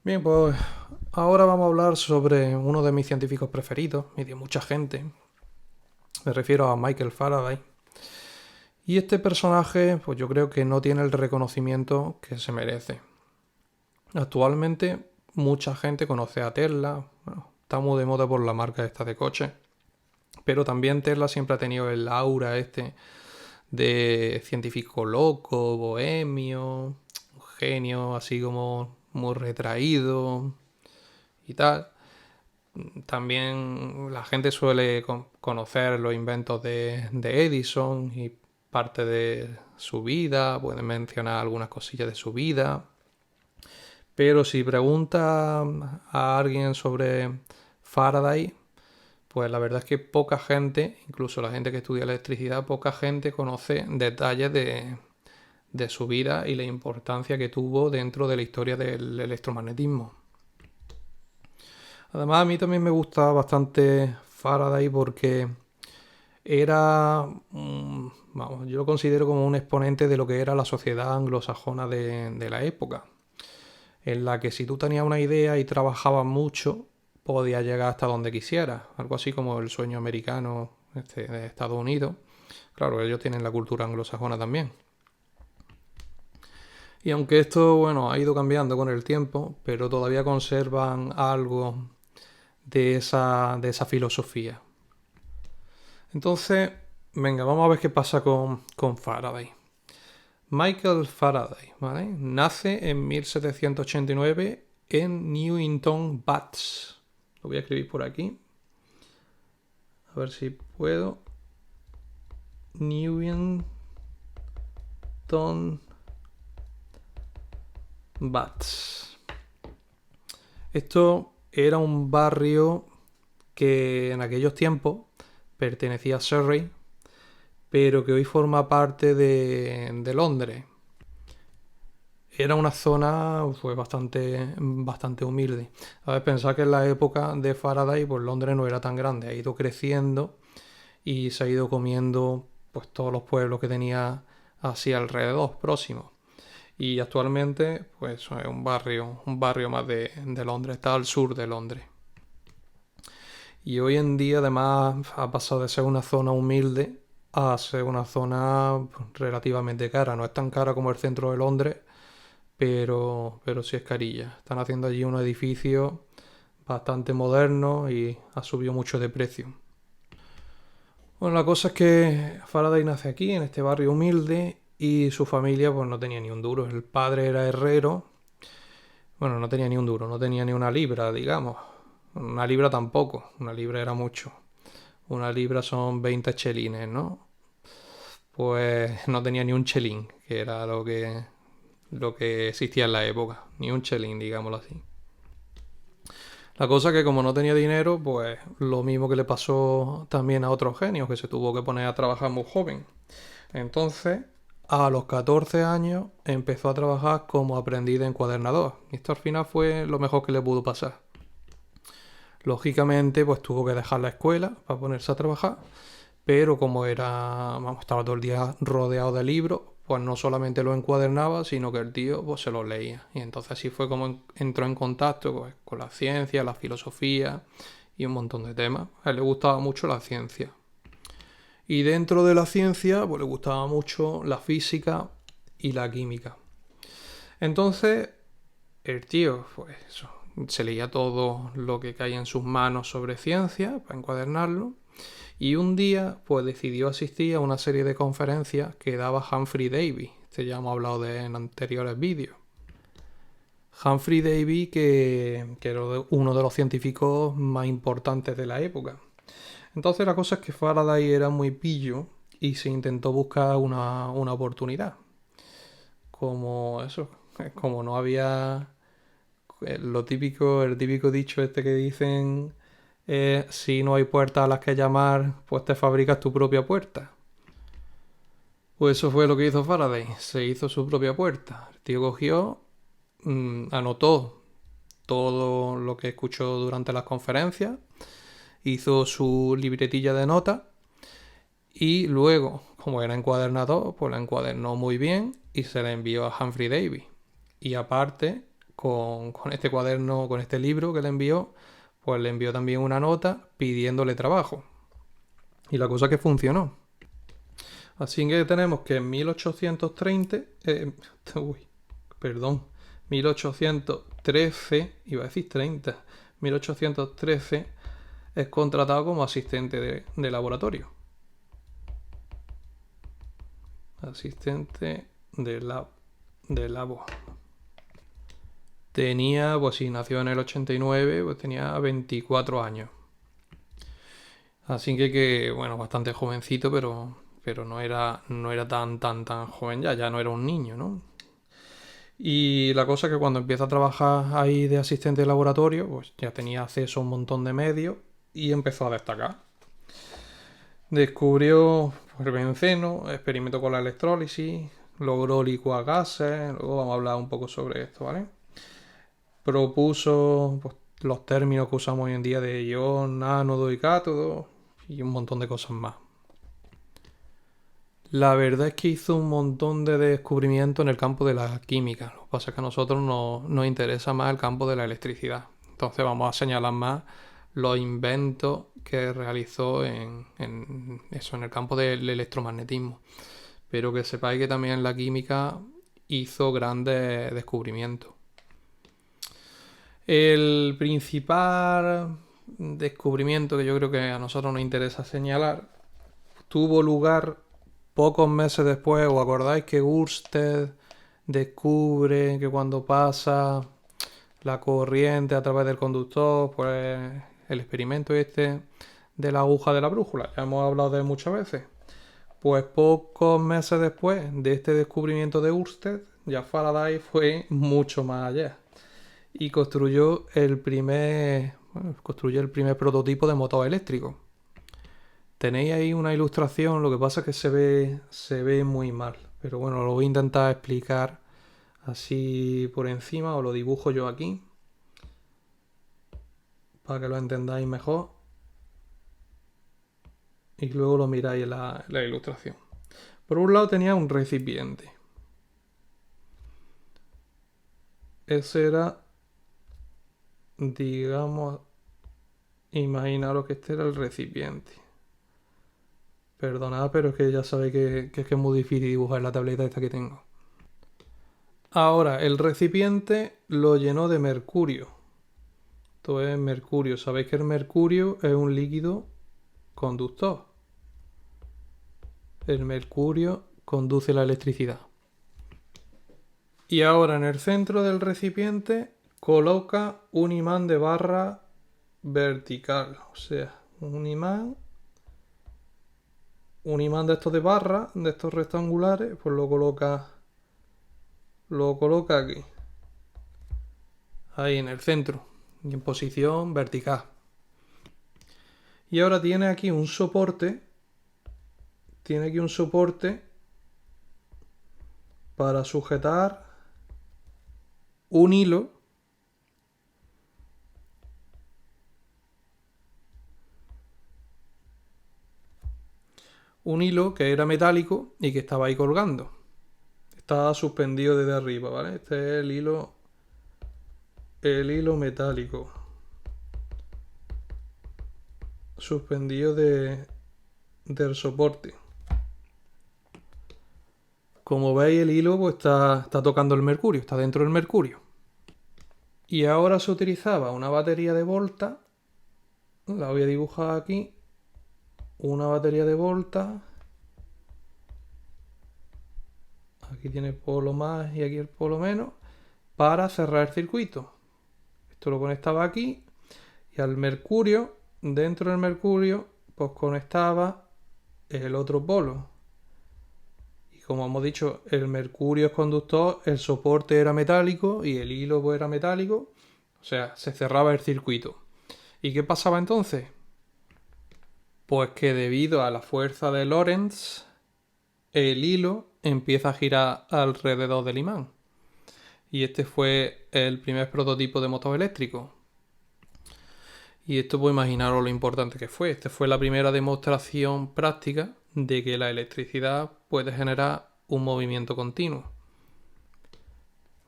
Bien, pues ahora vamos a hablar sobre uno de mis científicos preferidos y de mucha gente. Me refiero a Michael Faraday. Y este personaje, pues yo creo que no tiene el reconocimiento que se merece. Actualmente mucha gente conoce a Tesla, bueno, está muy de moda por la marca esta de coche, pero también Tesla siempre ha tenido el aura este de científico loco, bohemio, un genio así como muy retraído y tal. También la gente suele conocer los inventos de Edison y parte de su vida, pueden mencionar algunas cosillas de su vida, pero si pregunta a alguien sobre Faraday, pues la verdad es que poca gente, incluso la gente que estudia electricidad, poca gente conoce detalles de su vida y la importancia que tuvo dentro de la historia del electromagnetismo. Además, a mí también me gusta bastante Faraday porque era, vamos, yo lo considero como un exponente de lo que era la sociedad anglosajona de la época, en la que si tú tenías una idea y trabajabas mucho, podías llegar hasta donde quisieras, algo así como el sueño americano de Estados Unidos. Claro, ellos tienen la cultura anglosajona también. Y aunque esto, bueno, ha ido cambiando con el tiempo, pero todavía conservan algo de esa filosofía. Entonces, venga, vamos a ver qué pasa con Faraday. Michael Faraday, ¿vale? Nace en 1789 en Newington Butts. Lo voy a escribir por aquí. A ver si puedo. Newington Butts. Esto era un barrio que en aquellos tiempos pertenecía a Surrey, pero que hoy forma parte de Londres. Era una zona pues, bastante humilde. A ver, pensar que en la época de Faraday, pues Londres no era tan grande, ha ido creciendo y se ha ido comiendo pues todos los pueblos que tenía así alrededor, próximos. Y actualmente, pues es un barrio más de Londres, está al sur de Londres. Y hoy en día además ha pasado de ser una zona humilde a ser una zona relativamente cara. No es tan cara como el centro de Londres, pero sí es carilla. Están haciendo allí un edificio bastante moderno y ha subido mucho de precio. Bueno, la cosa es que Faraday nace aquí, en este barrio humilde, y su familia pues no tenía ni un duro. El padre era herrero. Bueno, no tenía ni un duro, no tenía ni una libra, digamos. Una libra tampoco, una libra era mucho. Una libra son 20 chelines, ¿no? Pues no tenía ni un chelín, que era lo que existía en la época. Ni un chelín, digámoslo así. La cosa que como no tenía dinero, pues lo mismo que le pasó también a otros genios, que se tuvo que poner a trabajar muy joven. Entonces, a los 14 años empezó a trabajar como aprendiz de encuadernador. Y esto al final fue lo mejor que le pudo pasar. Lógicamente, pues tuvo que dejar la escuela para ponerse a trabajar, pero como estaba todo el día rodeado de libros, pues no solamente lo encuadernaba, sino que el tío pues, se los leía. Y entonces así fue como entró en contacto pues, con la ciencia, la filosofía y un montón de temas. A él le gustaba mucho la ciencia. Y dentro de la ciencia, pues le gustaba mucho la física y la química. Entonces, el tío, pues eso, se leía todo lo que caía en sus manos sobre ciencia para encuadernarlo. Y un día, pues decidió asistir a una serie de conferencias que daba Humphrey Davy. Este ya hemos hablado de en anteriores vídeos. Humphrey Davy, que era uno de los científicos más importantes de la época. Entonces la cosa es que Faraday era muy pillo y se intentó buscar una oportunidad. Como eso, como no había el típico dicho este que dicen, si no hay puertas a las que llamar, pues te fabricas tu propia puerta. Pues eso fue lo que hizo Faraday, se hizo su propia puerta. El tío cogió, anotó todo lo que escuchó durante las conferencias, hizo su libretilla de notas y luego, como era encuadernador, pues la encuadernó muy bien y se la envió a Humphrey Davy. Y aparte, con este cuaderno, con este libro que le envió, pues le envió también una nota pidiéndole trabajo. Y la cosa que funcionó. Así que tenemos que en 1830, perdón, 1813, iba a decir 30, 1813 es contratado como asistente de laboratorio. Asistente de labo. Tenía, pues si nació en el 89, pues tenía 24 años. Así que bueno, bastante jovencito, pero no era tan joven ya no era un niño, ¿no? Y la cosa es que cuando empieza a trabajar ahí de asistente de laboratorio, pues ya tenía acceso a un montón de medios y empezó a destacar. Descubrió el benceno, experimentó con la electrólisis, logró licuar gases, luego vamos a hablar un poco sobre esto, ¿vale? Propuso pues, los términos que usamos hoy en día de ion, ánodo y cátodo y un montón de cosas más. La verdad es que hizo un montón de descubrimientos en el campo de la química. Lo que pasa es que a nosotros nos interesa más el campo de la electricidad. Entonces vamos a señalar más los inventos que realizó en el campo del electromagnetismo. Pero que sepáis que también en la química hizo grandes descubrimientos. El principal descubrimiento que yo creo que a nosotros nos interesa señalar tuvo lugar pocos meses después. ¿Os acordáis que Ørsted descubre que cuando pasa la corriente a través del conductor, pues el experimento este de la aguja de la brújula, ya hemos hablado de él muchas veces? Pues pocos meses después de este descubrimiento de Ørsted, ya Faraday fue mucho más allá y construyó el primer prototipo de motor eléctrico. Tenéis ahí una ilustración, lo que pasa es que se ve muy mal, pero bueno, lo voy a intentar explicar así por encima, os lo dibujo yo aquí para que lo entendáis mejor y luego lo miráis en la ilustración. Por un lado tenía un recipiente. Ese era, digamos, imaginaros que este era el recipiente. Perdonad, pero es que ya sabéis que es muy difícil dibujar la tableta esta que tengo. Ahora, el recipiente lo llenó de mercurio. Esto es mercurio. Sabéis que el mercurio es un líquido conductor. El mercurio conduce la electricidad. Y ahora en el centro del recipiente coloca un imán de barra vertical. O sea, un imán de estos de barra, de estos rectangulares, pues lo coloca aquí. Ahí en el centro. Y en posición vertical. Y ahora tiene aquí un soporte. Tiene aquí un soporte para sujetar un hilo que era metálico y que estaba ahí colgando. Estaba suspendido desde arriba, ¿vale? Este es el hilo metálico suspendido del soporte. Como veis, el hilo pues, está tocando el mercurio, está dentro del mercurio. Y ahora se utilizaba una batería de volta. La voy a dibujar aquí. Una batería de volta. Aquí tiene el polo más y aquí el polo menos. Para cerrar el circuito. Esto lo conectaba aquí. Y al mercurio, dentro del mercurio, pues conectaba el otro polo. Y como hemos dicho, el mercurio es conductor, el soporte era metálico y el hilo pues era metálico. O sea, se cerraba el circuito. ¿Y qué pasaba entonces? Pues que debido a la fuerza de Lorentz, el hilo empieza a girar alrededor del imán. Y este fue el primer prototipo de motor eléctrico. Y esto pues imaginaros lo importante que fue. Esta fue la primera demostración práctica de que la electricidad puede generar un movimiento continuo.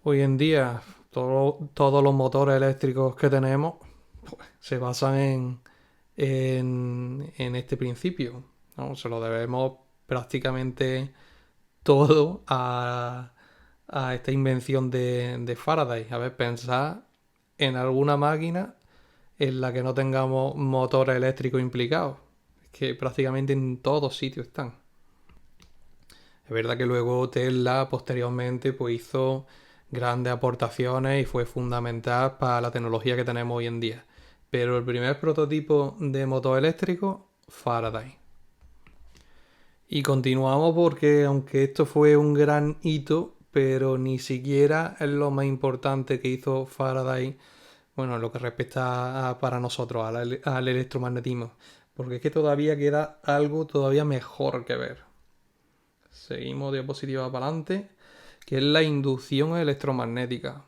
Hoy en día todos los motores eléctricos que tenemos pues, se basan en este principio, ¿no? Se lo debemos prácticamente todo a esta invención de Faraday. A ver, pensad en alguna máquina en la que no tengamos motores eléctricos implicados. Es que prácticamente en todos sitios están. Es verdad que luego Tesla posteriormente pues hizo grandes aportaciones y fue fundamental para la tecnología que tenemos hoy en día. Pero el primer prototipo de motor eléctrico, Faraday. Y continuamos porque aunque esto fue un gran hito, pero ni siquiera es lo más importante que hizo Faraday, bueno, en lo que respecta para nosotros, al electromagnetismo. Porque es que todavía queda algo todavía mejor que ver. Seguimos diapositiva para adelante, que es la inducción electromagnética.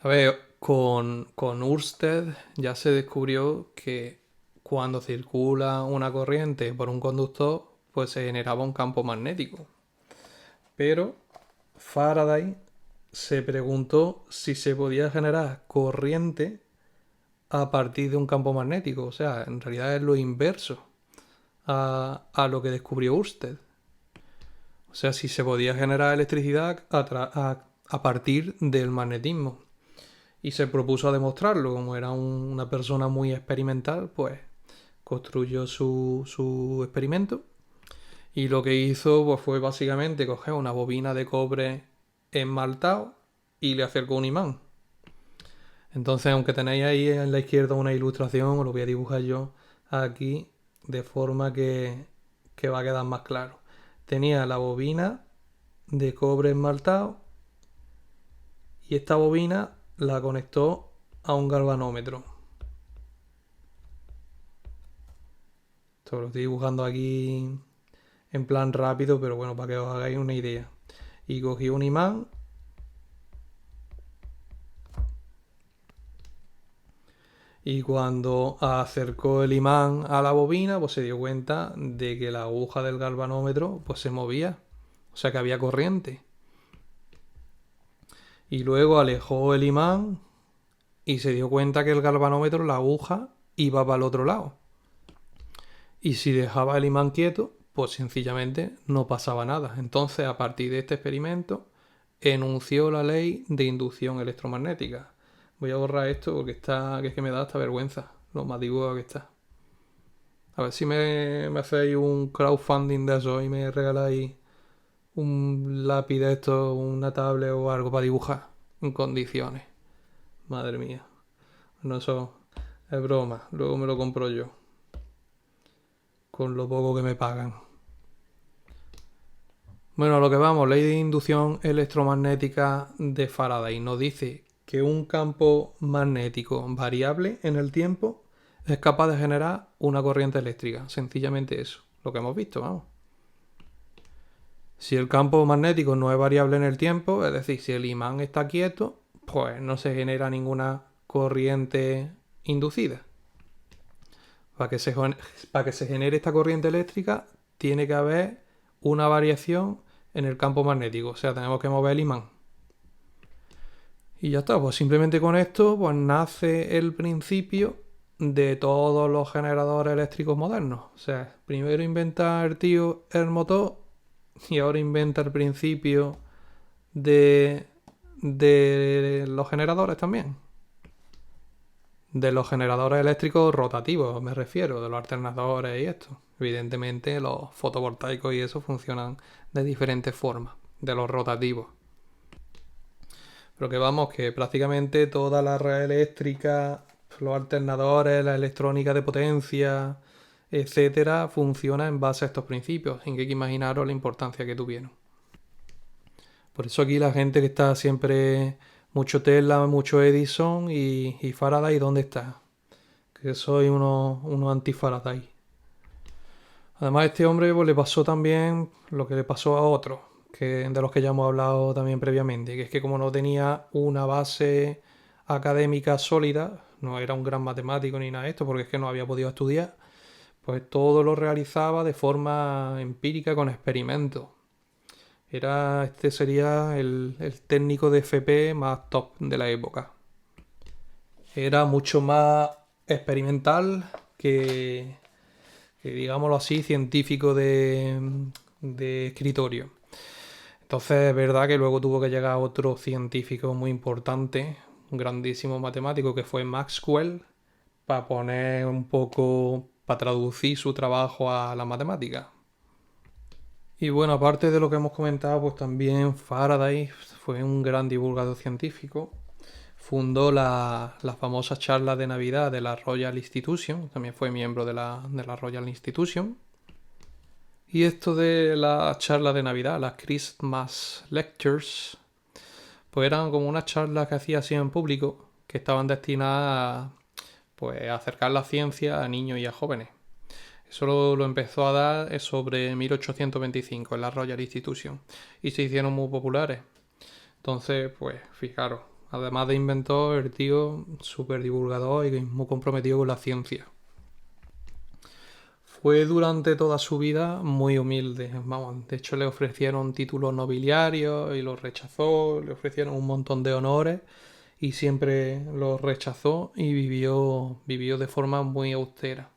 A ver, con Ørsted ya se descubrió que cuando circula una corriente por un conductor, pues se generaba un campo magnético. Pero Faraday se preguntó si se podía generar corriente a partir de un campo magnético. O sea, en realidad es lo inverso a lo que descubrió Ørsted. O sea, si se podía generar electricidad a partir del magnetismo. Y se propuso a demostrarlo. Como era una persona muy experimental, pues construyó su experimento. Y lo que hizo pues, fue básicamente coger una bobina de cobre esmaltado y le acercó un imán. Entonces, aunque tenéis ahí en la izquierda una ilustración, os lo voy a dibujar yo aquí de forma que va a quedar más claro. Tenía la bobina de cobre esmaltado y esta bobina la conectó a un galvanómetro. Esto lo estoy dibujando aquí en plan rápido, pero bueno, para que os hagáis una idea. Y cogí un imán y cuando acercó el imán a la bobina, pues se dio cuenta de que la aguja del galvanómetro pues se movía, o sea que había corriente. Y luego alejó el imán y se dio cuenta que el galvanómetro, la aguja, iba para el otro lado. Y si dejaba el imán quieto, pues sencillamente no pasaba nada. Entonces, a partir de este experimento, enunció la ley de inducción electromagnética. Voy a borrar esto porque que es que me da hasta vergüenza lo más dibujado que está. A ver si me hacéis un crowdfunding de eso y me regaláis un lápiz de esto, una tablet o algo para dibujar en condiciones. Madre mía. No, eso es broma. Luego me lo compro yo. Con lo poco que me pagan. Bueno, a lo que vamos, ley de inducción electromagnética de Faraday nos dice que un campo magnético variable en el tiempo es capaz de generar una corriente eléctrica. Sencillamente eso, lo que hemos visto, vamos. Si el campo magnético no es variable en el tiempo, es decir, si el imán está quieto, pues no se genera ninguna corriente inducida. Para que se genere esta corriente eléctrica, tiene que haber una variación en el campo magnético. O sea, tenemos que mover el imán. Y ya está, pues simplemente con esto pues nace el principio de todos los generadores eléctricos modernos. O sea, primero inventa el tío el motor y ahora inventa el principio de los generadores también. De los generadores eléctricos rotativos, me refiero, de los alternadores y esto. Evidentemente los fotovoltaicos y eso funcionan de diferentes formas, de los rotativos. Pero que vamos, que prácticamente toda la red eléctrica, los alternadores, la electrónica de potencia, etcétera, funciona en base a estos principios, sin que hay que imaginaros la importancia que tuvieron. Por eso aquí la gente que está siempre mucho Tesla, mucho Edison y Faraday, ¿dónde está? Que soy uno anti-Faraday. Además, a este hombre pues, le pasó también lo que le pasó a otros, de los que ya hemos hablado también previamente, que es que como no tenía una base académica sólida, no era un gran matemático ni nada de esto, porque es que no había podido estudiar, pues todo lo realizaba de forma empírica con experimentos. Este sería el técnico de FP más top de la época. Era mucho más experimental que digámoslo así, científico de escritorio. Entonces es verdad que luego tuvo que llegar otro científico muy importante, un grandísimo matemático que fue Maxwell, para poner un poco, para traducir su trabajo a la matemática. Y bueno, aparte de lo que hemos comentado, pues también Faraday fue un gran divulgador científico. Fundó la famosa charla de Navidad de la Royal Institution, también fue miembro de la Royal Institution. Y esto de la charla de Navidad, las Christmas Lectures, pues eran como unas charlas que hacía así en público, que estaban destinadas a, pues, a acercar la ciencia a niños y a jóvenes. Eso lo empezó a dar sobre 1825 en la Royal Institution y se hicieron muy populares. Entonces, pues fijaros, además de inventor, el tío súper divulgador y muy comprometido con la ciencia. Fue durante toda su vida muy humilde. Vamos, de hecho le ofrecieron títulos nobiliarios y los rechazó, le ofrecieron un montón de honores y siempre los rechazó y vivió de forma muy austera.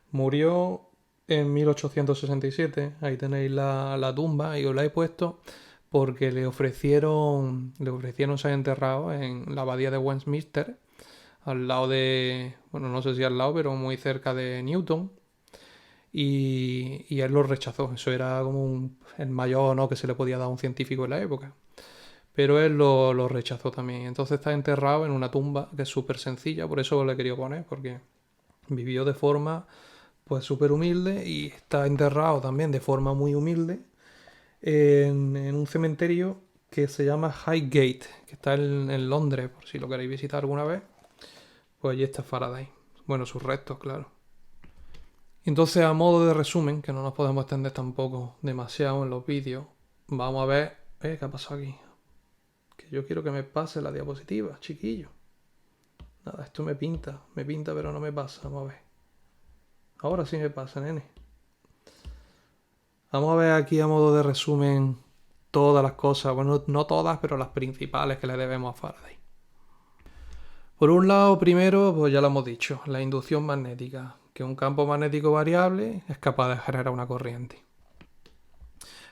Murió en 1867, ahí tenéis la tumba y os la he puesto porque le ofrecieron ser enterrado en la abadía de Westminster, al lado de, bueno, no sé si al lado, pero muy cerca de Newton. Y él lo rechazó. Eso era como el mayor honor que se le podía dar a un científico en la época. Pero él lo rechazó también. Entonces está enterrado en una tumba que es súper sencilla, por eso lo he querido poner, porque vivió de forma pues súper humilde y está enterrado también de forma muy humilde en un cementerio que se llama Highgate, que está en Londres, por si lo queréis visitar alguna vez. Pues allí está Faraday. Bueno, sus restos, claro. Entonces, a modo de resumen, que no nos podemos extender tampoco demasiado en los vídeos, vamos a ver... ¿Qué ha pasado aquí? Que yo quiero que me pase la diapositiva, chiquillo. Nada, esto me pinta, pero no me pasa. Vamos a ver. Ahora sí me pasa, nene. Vamos a ver aquí a modo de resumen todas las cosas, bueno, no todas, pero las principales que le debemos a Faraday. Por un lado, primero, pues ya lo hemos dicho, la inducción magnética, que un campo magnético variable es capaz de generar una corriente.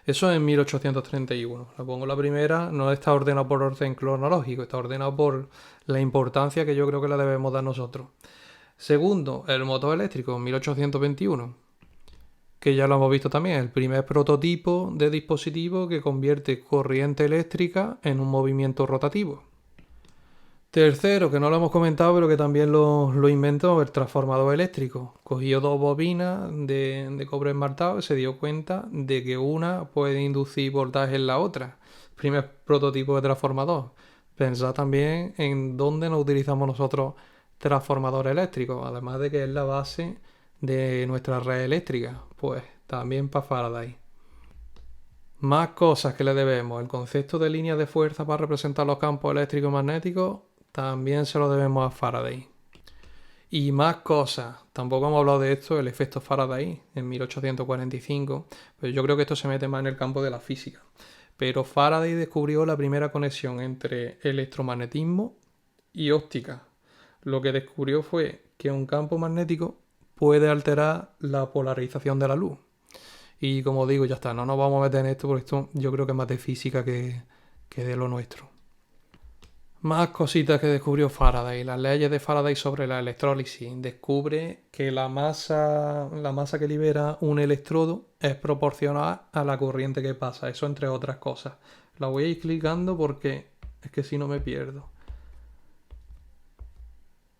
Eso en 1831. La pongo la primera, no está ordenado por orden cronológico, está ordenado por la importancia que yo creo que le debemos dar nosotros. Segundo, el motor eléctrico, en 1821, que ya lo hemos visto también, el primer prototipo de dispositivo que convierte corriente eléctrica en un movimiento rotativo. Tercero, que no lo hemos comentado, pero que también lo inventó, el transformador eléctrico. Cogió dos bobinas de cobre esmaltado y se dio cuenta de que una puede inducir voltaje en la otra. Primer prototipo de transformador. Pensad también en dónde nos utilizamos nosotros transformadores eléctricos, además de que es la base de nuestra red eléctrica. Pues también para Faraday. Más cosas que le debemos. El concepto de línea de fuerza para representar los campos eléctricos y magnéticos también se lo debemos a Faraday. Y más cosas. Tampoco hemos hablado de esto, el efecto Faraday en 1845. Pero yo creo que esto se mete más en el campo de la física. Pero Faraday descubrió la primera conexión entre electromagnetismo y óptica. Lo que descubrió fue que un campo magnético puede alterar la polarización de la luz. Y como digo, ya está, no nos vamos a meter en esto porque esto yo creo que es más de física que de lo nuestro. Más cositas que descubrió Faraday. Las leyes de Faraday sobre la electrólisis. Descubre que la masa que libera un electrodo es proporcional a la corriente que pasa. Eso entre otras cosas. La voy a ir clicando porque es que si no me pierdo.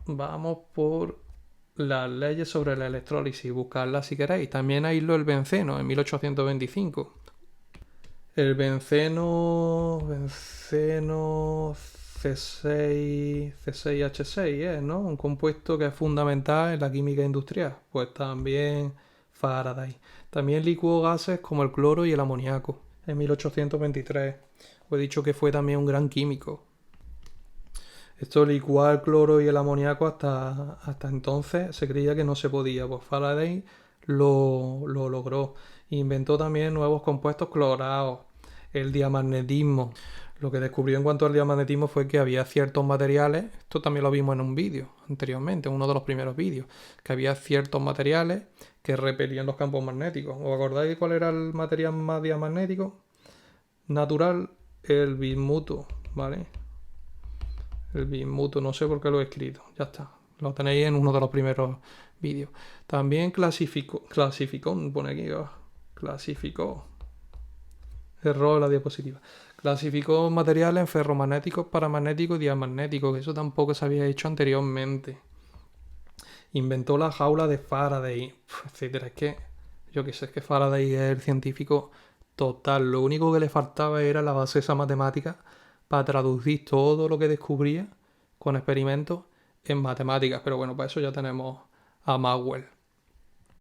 Vamos por las leyes sobre la electrólisis. Buscarlas si queréis. También aisló el benceno en 1825. El benceno C6H6, ¿no? Un compuesto que es fundamental en la química industrial. Pues también Faraday. También licuó gases como el cloro y el amoníaco en 1823. Os he dicho que fue también un gran químico. Esto licuar el cloro y el amoníaco hasta entonces se creía que no se podía. Pues Faraday lo logró. Inventó también nuevos compuestos clorados. el diamagnetismo. Lo que descubrió en cuanto al diamagnetismo fue que había ciertos materiales, esto también lo vimos en un vídeo anteriormente, en uno de los primeros vídeos, que había ciertos materiales que repelían los campos magnéticos. ¿Os acordáis de cuál era el material más diamagnético? Natural, el bismuto, ¿vale? El bismuto, no sé por qué lo he escrito, ya está. Lo tenéis en uno de los primeros vídeos. También clasificó, pone aquí, clasificó. Error en la diapositiva. Clasificó materiales en ferromagnéticos, paramagnéticos y diamagnéticos, que eso tampoco se había hecho anteriormente. Inventó la jaula de Faraday, etcétera. Es que, yo qué sé, es que Faraday es el científico total. Lo único que le faltaba era la base de esa matemática para traducir todo lo que descubría con experimentos en matemáticas. Pero bueno, para eso ya tenemos a Maxwell.